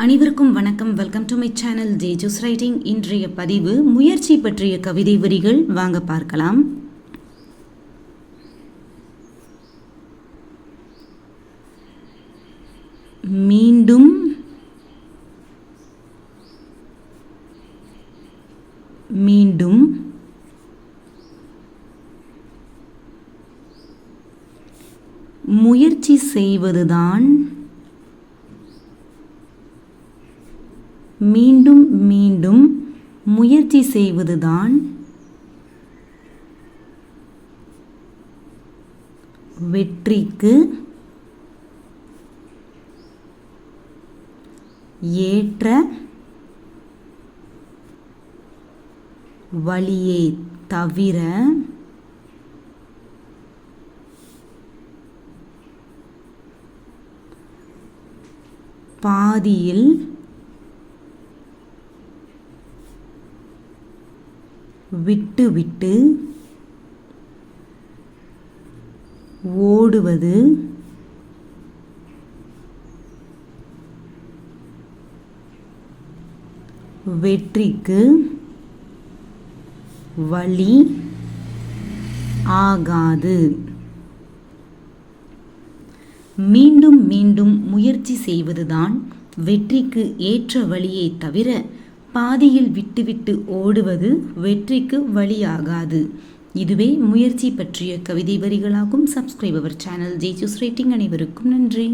அனைவருக்கும் வணக்கம். Welcome to my channel Jejus writing. இன்றைய பதிவு முயற்சி பற்றிய கவிதை வரிகள். வாங்க பார்க்கலாம். மீண்டும் மீண்டும் முயற்சி செய்வதுதான் மீண்டும் மீண்டும் முயற்சி செய்வதுதான் வெற்றிக்கு ஏற்ற வழியே தவிர பாதியில் விட்டுவிட்டு ஓடுவது வெற்றிக்கு வழி ஆகாது. மீண்டும் மீண்டும் முயற்சி செய்வதுதான் வெற்றிக்கு ஏற்ற வழியை தவிர பாதியில் விட்டுவிட்டு ஓடுவது வெற்றிக்கு வழியாகாது. இதுவே முயற்சி பற்றிய கவிதை வரிகளாகும். சப்ஸ்கிரைப் அவர் சேனல் ஜேஜூஸ் ரைட்டிங். அனைவருக்கும் நன்றி.